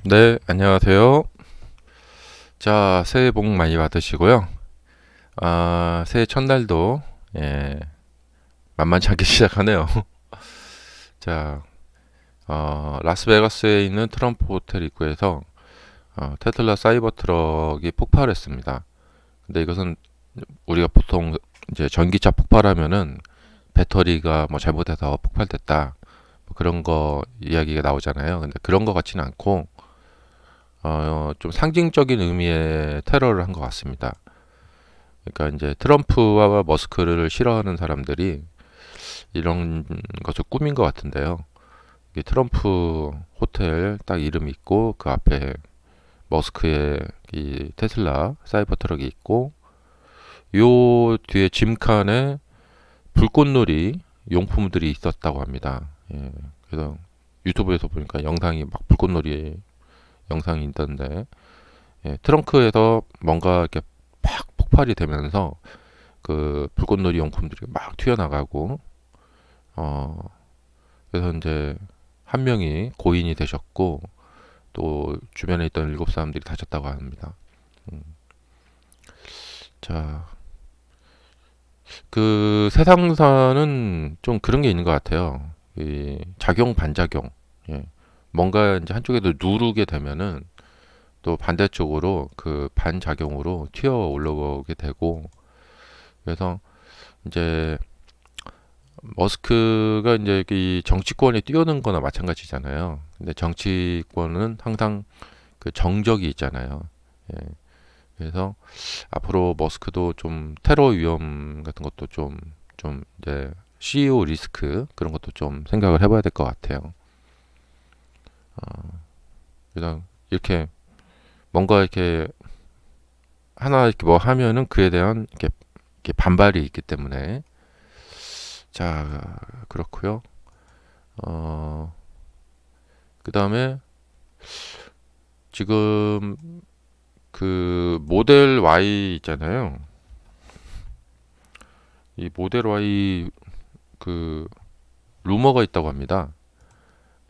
네, 안녕하세요. 자, 새해 복 많이 받으시고요. 새해 첫날도, 예, 만만치 않게 시작하네요. 자, 라스베가스에 있는 트럼프 호텔 입구에서, 테슬라 사이버 트럭이 폭발했습니다. 근데 이것은 우리가 보통 이제 전기차 폭발하면은 배터리가 뭐 잘못해서 폭발됐다. 뭐 그런 거 이야기가 나오잖아요. 근데 그런 거 같지는 않고, 좀 상징적인 의미의 테러를 한 것 같습니다. 그러니까 이제 트럼프와 머스크를 싫어하는 사람들이 이런 것을 꾸민 것 같은데요. 이게 트럼프 호텔 딱 이름이 있고 그 앞에 머스크의 이 테슬라 사이버 트럭이 있고 요 뒤에 짐칸에 불꽃놀이 용품들이 있었다고 합니다. 예, 그래서 유튜브에서 보니까 영상이 막 불꽃놀이 영상이 있던데 트렁크에서 뭔가 이렇게 팍 폭발이 되면서 그 불꽃놀이 용품들이 막 튀어나가고 어 그래서 이제 한 명이 고인이 되셨고 또 주변에 있던 일곱 사람들이 다쳤다고 합니다. 음, 자, 그 세상사는 좀 그런 게 있는 것 같아요. 이 작용 반작용. 예. 뭔가 이제 한쪽에도 누르게 되면은 또 반대쪽으로 그 반작용으로 튀어 올라오게 되고 그래서 이제 머스크가 이제 이 정치권에 뛰어든 거나 마찬가지잖아요. 근데 정치권은 항상 그 정적이 있잖아요. 예. 그래서 앞으로 머스크도 좀 테러 위험 같은 것도 좀 이제 CEO 리스크 그런 것도 좀 생각을 해봐야 될 것 같아요. 그래서 이렇게 뭔가 이렇게 하나 이렇게 뭐 하면은 그에 대한 이렇게 반발이 있기 때문에 자 그렇고요. 어, 그 다음에 지금 그 모델 Y 있잖아요. 이 모델 Y 그 루머가 있다고 합니다.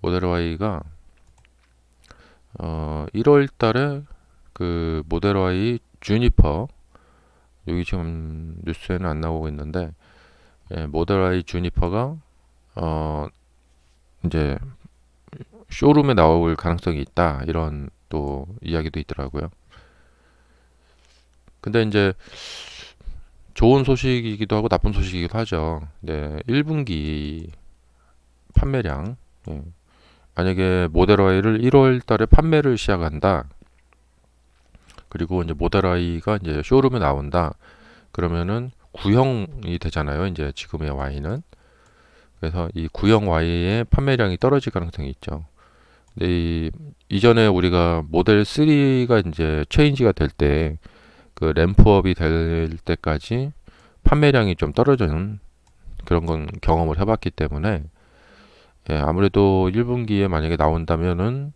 모델 Y가 1월 달에 그 모델 Y 주니퍼 여기 지금 뉴스에는 안 나오고 있는데 모델 Y 주니퍼가 어 이제 쇼룸에 나올 가능성이 있다 이런 또 이야기도 있더라고요. 근데 이제 좋은 소식이기도 하고 나쁜 소식이기도 하죠. 네, 1분기 판매량 예, 만약에 모델 Y를 1월 달에 판매를 시작한다. 그리고 이제 모델 I가 이제 쇼룸에 나온다. 그러면은 구형이 되잖아요. 이제 지금의 Y는. 그래서 이 구형 Y의 판매량이 떨어질 가능성이 있죠. 근데 이전에 우리가 모델 3가 이제 체인지가 될 때 그 램프업이 될 때까지 판매량이 좀 떨어지는 그런 건 경험을 해봤기 때문에 아무래도 1분기에 만약에 나온다면은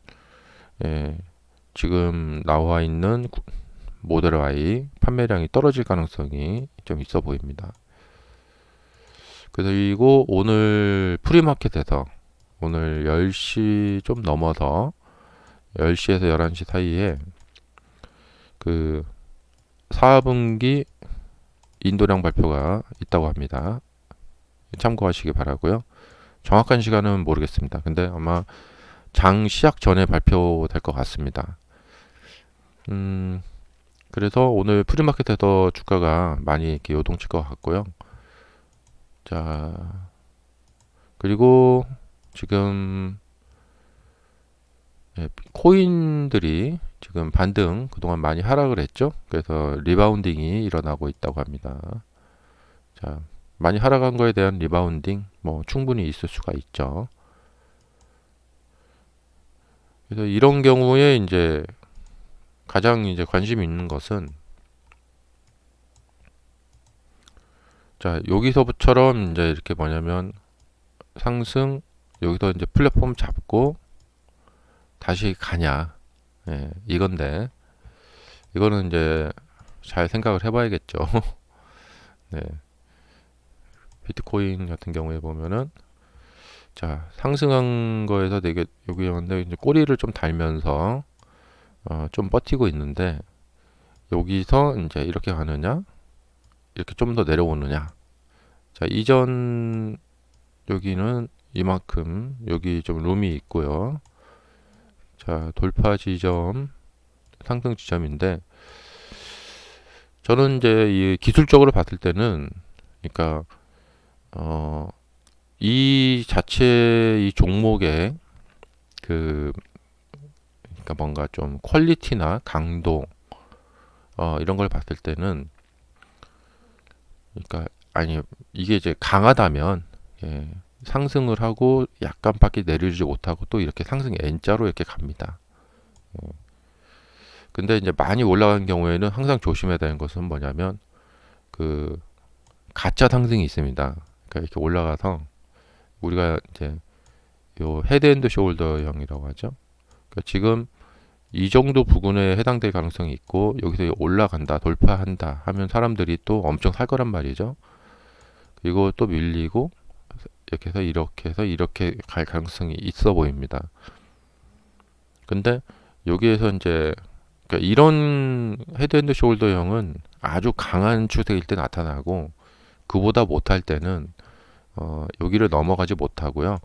예, 지금 나와 있는 모델 Y 판매량이 떨어질 가능성이 좀 있어 보입니다. 그리고 오늘 프리마켓에서 오늘 10시 좀 넘어서 10시에서 11시 사이에 그 4분기 인도량 발표가 있다고 합니다. 참고하시기 바라고요. 정확한 시간은 모르겠습니다. 근데 아마 장 시작 전에 발표될 것 같습니다. 음, 그래서 오늘 프리마켓에서 주가가 많이 이렇게 요동칠 것 같고요. 자, 그리고 지금 코인들이 지금 반등 그동안 많이 하락을 했죠. 그래서 리바운딩이 일어나고 있다고 합니다. 자, 많이 하락한 거에 대한 리바운딩 뭐 충분히 있을 수가 있죠. 그래서 이런 경우에 이제 가장 이제 관심 있는 것은 자, 여기서부터처럼 이제 이렇게 뭐냐면 상승 여기서 이제 플랫폼 잡고 다시 가냐. 이건데 이거는 이제 잘 생각을 해봐야겠죠. 네, 비트코인 같은 경우에 보면은 자 상승한 거에서 되게 여기 근데 이제 꼬리를 좀 달면서 좀 버티고 있는데 여기서 이제 이렇게 가느냐, 이렇게 좀 더 내려오느냐. 자, 이전 여기는 이만큼 여기 좀 룸이 있고요. 자, 돌파 지점, 상승 지점인데 저는 이제 이 기술적으로 봤을 때는 그러니까 이 자체 이 종목의 그 그러니까 뭔가 좀 퀄리티나 강도 이런 걸 봤을 때는 그러니까 아니 이게 이제 강하다면 예, 상승을 하고 약간밖에 내리지 못하고 또 이렇게 상승 N자로 이렇게 갑니다. 근데 이제 많이 올라간 경우에는 항상 조심해야 되는 것은 뭐냐면 그 가짜 상승이 있습니다. 그러니까 이렇게 올라가서 우리가 이제 요 헤드앤드 숄더형이라고 하죠. 그러니까 지금 이 정도 부근에 해당될 가능성이 있고 여기서 올라간다, 돌파한다 하면 사람들이 또 엄청 살 거란 말이죠. 그리고 또 밀리고 이렇게 해서 이렇게 갈 가능성이 있어 보입니다. 근데 여기에서 이제 그러니까 이런 헤드앤드 숄더형은 아주 강한 추세일 때 나타나고 그보다 못할 때는 여기를 넘어가지 못하고요.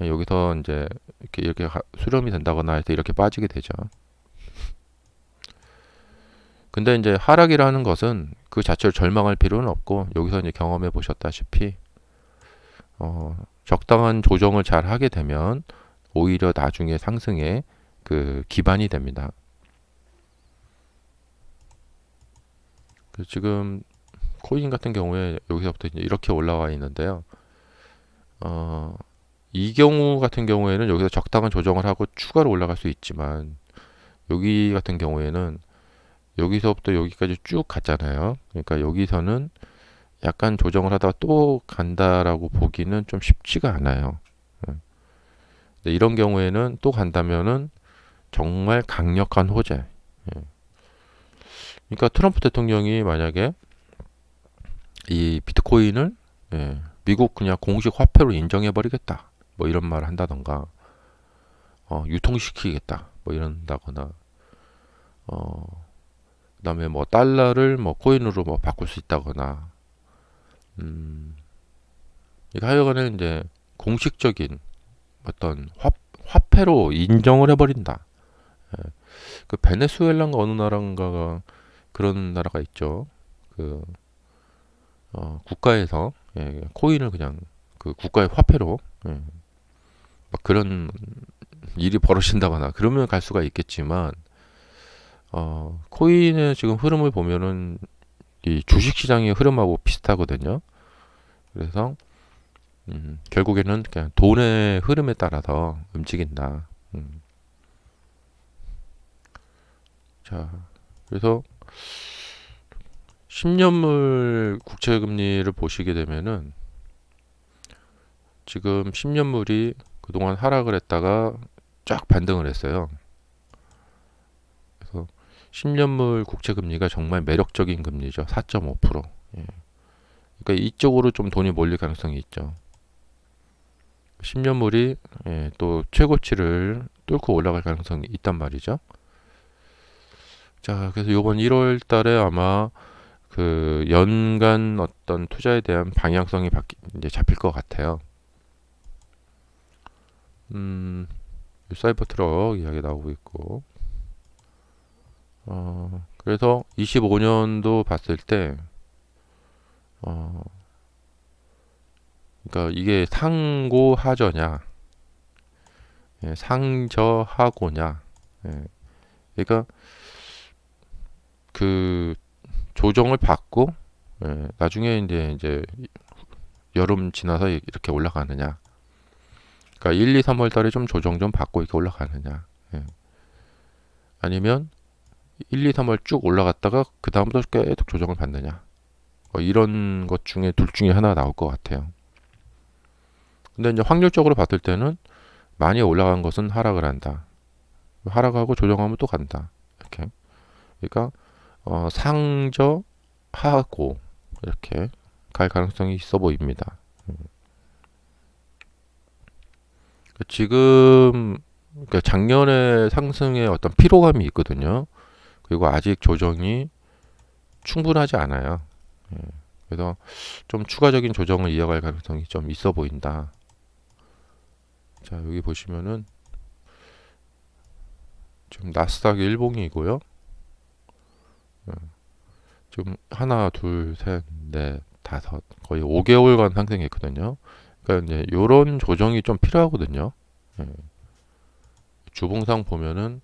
여기서 이제 이렇게 수렴이 된다거나 해서 이렇게 빠지게 되죠. 근데 이제 하락이라는 것은 그 자체를 절망할 필요는 없고 여기서 이제 경험해 보셨다시피 적당한 조정을 잘 하게 되면 오히려 나중에 상승에 그 기반이 됩니다. 지금 코인 같은 경우에 여기서부터 이제 이렇게 올라와 있는데요. 이 경우 같은 경우에는 여기서 적당한 조정을 하고 추가로 올라갈 수 있지만 여기 같은 경우에는 여기서부터 여기까지 쭉 갔잖아요. 그러니까 여기서는 약간 조정을 하다가 또 간다라고 보기는 좀 쉽지가 않아요. 이런 경우에는 또 간다면은 정말 강력한 호재. 그러니까 트럼프 대통령이 만약에 이 비트코인을 미국 그냥 공식 화폐로 인정해버리겠다. 뭐 이런 말을 한다던가, 유통시키겠다. 뭐 이런다거나, 그다음에 뭐 달러를 뭐 코인으로 뭐 바꿀 수 있다거나, 이거 하여간에 이제 공식적인 어떤 화폐로 인정을 해버린다. 그 베네수엘라인가 어느 나라인가가 그런 나라가 있죠. 그 국가에서 코인을 그냥 그 국가의 화폐로 막 그런 일이 벌어진다거나 그러면 갈 수가 있겠지만 코인의 지금 흐름을 보면은 이 주식 시장의 흐름하고 비슷하거든요. 그래서 결국에는 그냥 돈의 흐름에 따라서 움직인다. 자, 그래서 10년물 국채 금리를 보시게 되면은 지금 10년물이 그동안 하락을 했다가 쫙 반등을 했어요. 그래서 10년물 국채 금리가 정말 매력적인 금리죠. 4.5%. 예. 그러니까 이쪽으로 좀 돈이 몰릴 가능성이 있죠. 10년물이 또 최고치를 뚫고 올라갈 가능성이 있단 말이죠. 자, 그래서 이번 1월 달에 아마 그 연간 어떤 투자에 대한 방향성이 이제 잡힐 것 같아요. 사이버 트럭 이야기 나오고 있고, 그래서 25년도 봤을 때, 그러니까 이게 상고하저냐, 상저하고냐, 그러니까 그 조정을 받고, 나중에 이제 여름 지나서 이렇게 올라가느냐. 그러니까 1, 2, 3월 달에 좀 조정 좀 받고 이렇게 올라가느냐. 아니면 1, 2, 3월 쭉 올라갔다가 그 다음부터 계속 조정을 받느냐. 이런 것 중에 둘 중에 하나 나올 것 같아요. 근데 이제 확률적으로 봤을 때는 많이 올라간 것은 하락을 한다. 하락하고 조정하면 또 간다. 이렇게. 그러니까 상저하고 이렇게 갈 가능성이 있어 보입니다. 지금 그러니까 작년에 상승의 어떤 피로감이 있거든요. 그리고 아직 조정이 충분하지 않아요. 예. 그래서 좀 추가적인 조정을 이어갈 가능성이 좀 있어 보인다. 자, 여기 보시면은 지금 나스닥 일봉이고요. 지금 하나, 둘, 셋, 넷, 다섯 거의 5개월간 상승했거든요. 그러니까 이제 요런 조정이 좀 필요하거든요. 예. 주봉상 보면은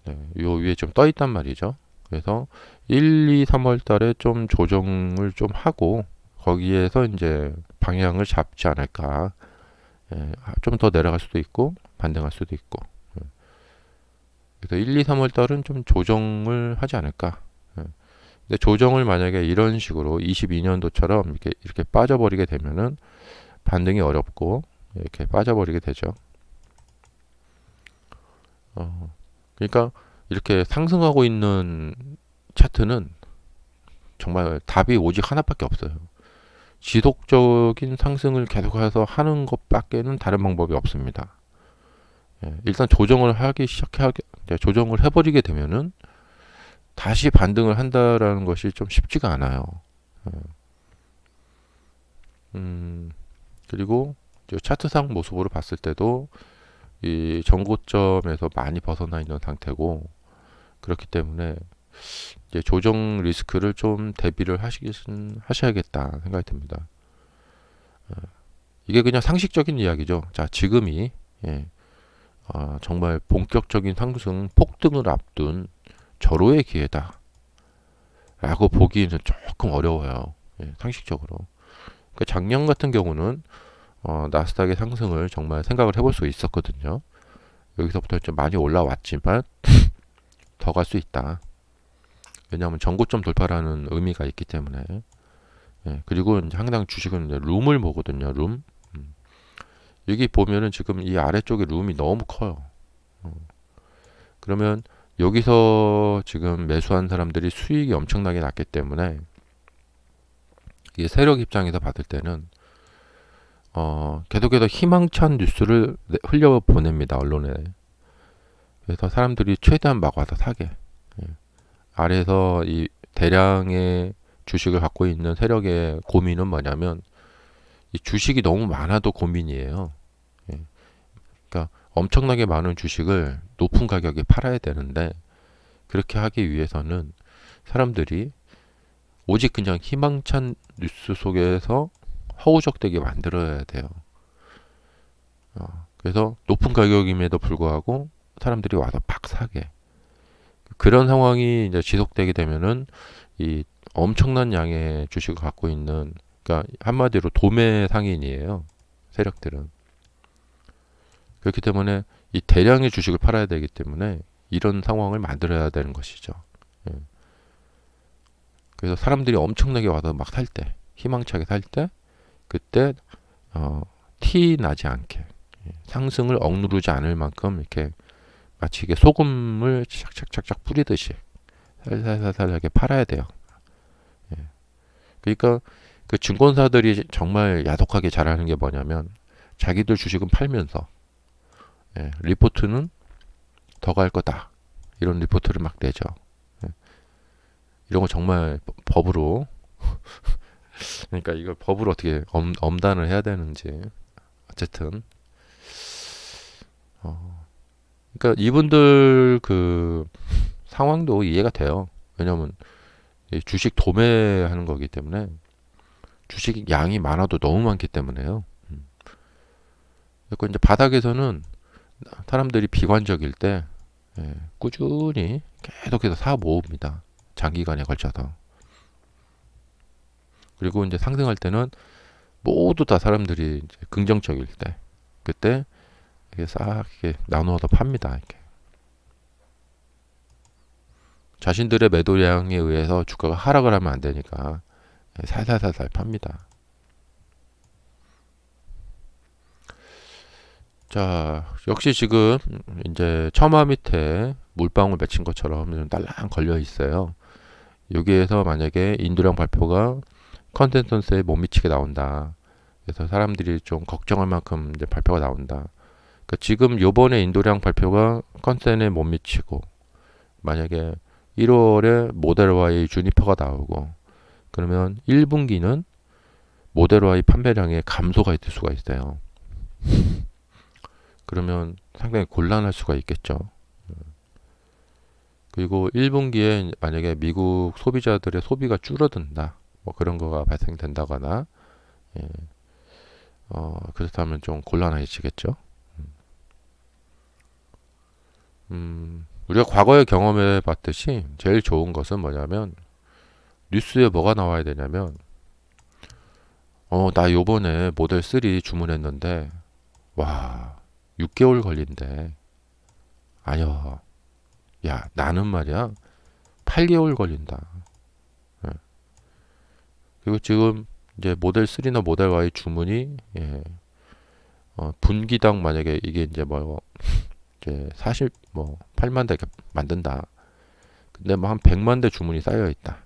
네, 요 위에 좀 떠 있단 말이죠. 그래서 1, 2, 3월 달에 좀 조정을 좀 하고 거기에서 이제 방향을 잡지 않을까. 예, 좀 더 내려갈 수도 있고 반등할 수도 있고. 예. 그래서 1, 2, 3월 달은 좀 조정을 하지 않을까. 예. 근데 조정을 만약에 이런 식으로 22년도처럼 이렇게 빠져버리게 되면은 반등이 어렵고 이렇게 빠져버리게 되죠. 그러니까 이렇게 상승하고 있는 차트는 정말 답이 오직 하나밖에 없어요. 지속적인 상승을 계속해서 하는 것밖에는 다른 방법이 없습니다. 예, 일단 조정을 하기 시작하게 조정을 해버리게 되면은 다시 반등을 한다라는 것이 좀 쉽지가 않아요. 예, 그리고 차트상 모습으로 봤을 때도 이 전고점에서 많이 벗어나 있는 상태고 그렇기 때문에 이제 조정 리스크를 좀 대비를 하셔야겠다 생각이 듭니다. 이게 그냥 상식적인 이야기죠. 자, 지금이 예, 정말 본격적인 상승 폭등을 앞둔 절호의 기회다. 라고 보기는 조금 어려워요. 예, 상식적으로. 그러니까 작년 같은 경우는 나스닥의 상승을 정말 생각을 해볼 수 있었거든요. 여기서부터 좀 많이 올라왔지만 더 갈 수 있다. 왜냐하면 전고점 돌파라는 의미가 있기 때문에. 예, 그리고 이제 항상 주식은 이제 룸을 보거든요. 룸. 여기 보면은 지금 이 아래쪽에 룸이 너무 커요. 그러면 여기서 지금 매수한 사람들이 수익이 엄청나게 났기 때문에 이게 세력 입장에서 받을 때는 계속해서 희망찬 뉴스를 흘려 보냅니다. 언론에. 그래서 사람들이 최대한 막 와서 사게. 예. 아래에서 이 대량의 주식을 갖고 있는 세력의 고민은 뭐냐면 이 주식이 너무 많아도 고민이에요. 예. 그러니까 엄청나게 많은 주식을 높은 가격에 팔아야 되는데 그렇게 하기 위해서는 사람들이 오직 그냥 희망찬 뉴스 속에서 허우적대게 만들어야 돼요. 그래서 높은 가격임에도 불구하고 사람들이 와서 팍 사게. 그런 상황이 이제 지속되게 되면은 이 엄청난 양의 주식을 갖고 있는 그러니까 한마디로 도매 상인이에요. 세력들은. 그렇기 때문에 이 대량의 주식을 팔아야 되기 때문에 이런 상황을 만들어야 되는 것이죠. 예. 그래서 사람들이 엄청나게 와서 막 살 때, 희망차게 살 때, 그때 티 나지 않게 상승을 억누르지 않을 만큼 이렇게 마치 이게 소금을 착착착착 뿌리듯이 살살살살 이렇게 팔아야 돼요. 예. 그러니까 그 증권사들이 정말 야속하게 잘하는 게 뭐냐면 자기들 주식은 팔면서 리포트는 더 갈 거다 이런 리포트를 막 내죠. 예. 이런 거 정말 법으로 그러니까 이걸 법으로 어떻게 엄단을 해야 되는지 어쨌든 그러니까 이분들 그 상황도 이해가 돼요. 왜냐면 주식 도매하는 거기 때문에 주식 양이 많아도 너무 많기 때문에요. 그리고 이제 바닥에서는 사람들이 비관적일 때 꾸준히 계속해서 사 모읍니다. 장기간에 걸쳐서. 그리고 이제 상승할 때는 모두 다 사람들이 이제 긍정적일 때 그때 이렇게 싹 이렇게 나누어서 팝니다. 이렇게. 자신들의 매도량에 의해서 주가가 하락을 하면 안 되니까 살살살살 팝니다. 자, 역시 지금 이제 처마 밑에 물방울 맺힌 것처럼 좀 딸랑 걸려 있어요. 여기에서 만약에 인도량 발표가 컨센서스에 못 미치게 나온다. 그래서 사람들이 좀 걱정할 만큼 이제 발표가 나온다. 그러니까 지금 요번에 인도량 발표가 컨센에 못 미치고 만약에 1월에 모델 Y 주니퍼가 나오고 그러면 1분기는 모델 Y 판매량에 감소가 있을 수가 있어요. 그러면 상당히 곤란할 수가 있겠죠. 그리고 1분기에 만약에 미국 소비자들의 소비가 줄어든다. 뭐 그런 거가 발생된다거나 예. 그렇다면 좀 곤란해지겠죠. 우리가 과거에 경험해 봤듯이 제일 좋은 것은 뭐냐면 뉴스에 뭐가 나와야 되냐면 나 요번에 모델 3 주문했는데 와 6개월 걸린대. 아니야. 야 나는 말이야 8개월 걸린다. 예. 그리고 지금 이제 모델 3나 모델 Y 주문이 예. 분기당 만약에 이게 이제 뭐 이제 40 뭐 8만 대 만든다. 근데 뭐 한 100만 대 주문이 쌓여 있다.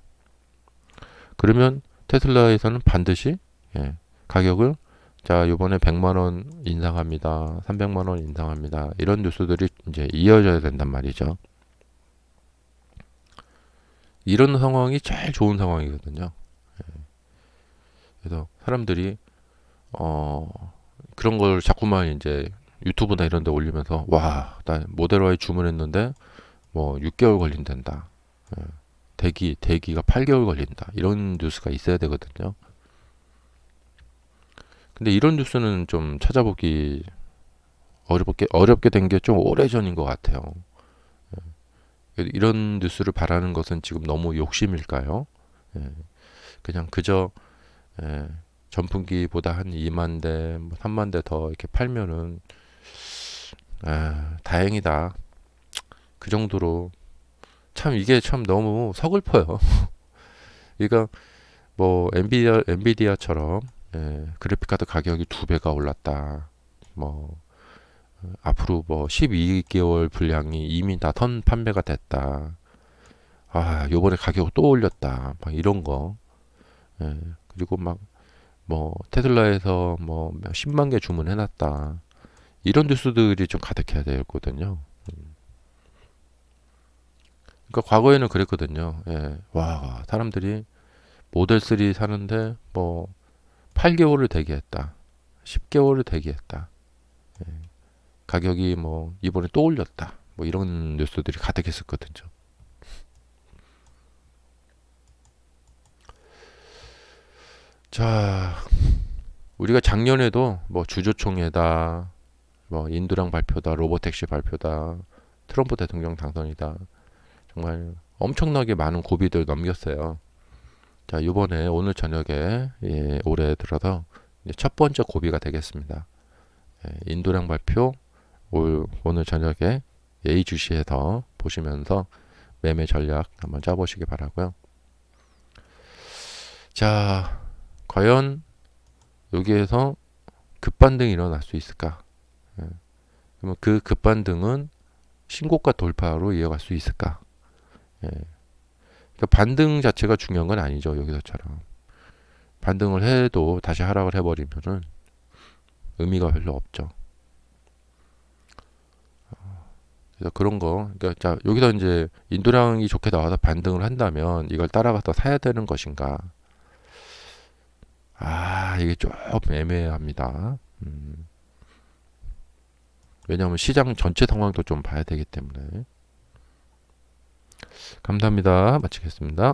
그러면 테슬라에서는 반드시 예, 가격을 자 이번에 100만 원 인상합니다. 300만 원 인상합니다. 이런 뉴스들이 이제 이어져야 된단 말이죠. 이런 상황이 제일 좋은 상황이거든요. 그래서 사람들이 그런 걸 자꾸만 이제 유튜브나 이런 데 올리면서 와, 나 모델 Y 주문했는데 뭐 6개월 걸린단다. 예, 대기가 8개월 걸린다. 이런 뉴스가 있어야 되거든요. 근데 이런 뉴스는 좀 찾아보기 어렵게 된 게 좀 오래전인 것 같아요. 이런 뉴스를 바라는 것은 지금 너무 욕심일까요? 예, 그냥 그저 예, 전분기보다 한 2만 대, 뭐 3만 대 더 이렇게 팔면은 다행이다. 그 정도로 참 이게 참 너무 서글퍼요. 그러니까 뭐 엔비디아처럼 예, 그래픽 카드 가격이 2배가 올랐다. 뭐 앞으로 뭐 12개월 분량이 이미 다 선 판매가 됐다. 요번에 가격 또 올렸다. 막 이런 거. 예, 그리고 막 뭐 테슬라에서 뭐 10만 개 주문해놨다. 이런 뉴스들이 좀 가득해야 되거든요. 그러니까 과거에는 그랬거든요. 예, 와 사람들이 모델 3 사는데 뭐 8개월을 대기했다. 10개월을 대기했다. 예, 가격이 뭐 이번에 또 올렸다. 뭐 이런 뉴스들이 가득했었거든요. 자, 우리가 작년에도 뭐 주주총회다, 뭐 인도량 발표다, 로보택시 발표다, 트럼프 대통령 당선이다. 정말 엄청나게 많은 고비들 넘겼어요. 자, 이번에 오늘 저녁에 예, 올해 들어서 첫 번째 고비가 되겠습니다. 예, 인도량 발표 오늘 저녁에 예의주시해서 보시면서 매매 전략 한번 짜보시기 바라고요. 자, 과연 여기에서 급반등이 일어날 수 있을까? 예, 그러면 그 급반등은 신고가 돌파로 이어갈 수 있을까? 예, 그러니까 반등 자체가 중요한 건 아니죠. 여기서처럼 반등을 해도 다시 하락을 해버리면은 의미가 별로 없죠. 그래서 그런 거, 그러니까 자 여기서 이제 인도량이 좋게 나와서 반등을 한다면 이걸 따라가서 사야 되는 것인가? 이게 좀 애매합니다. 왜냐하면 시장 전체 상황도 좀 봐야 되기 때문에. 감사합니다. 마치겠습니다.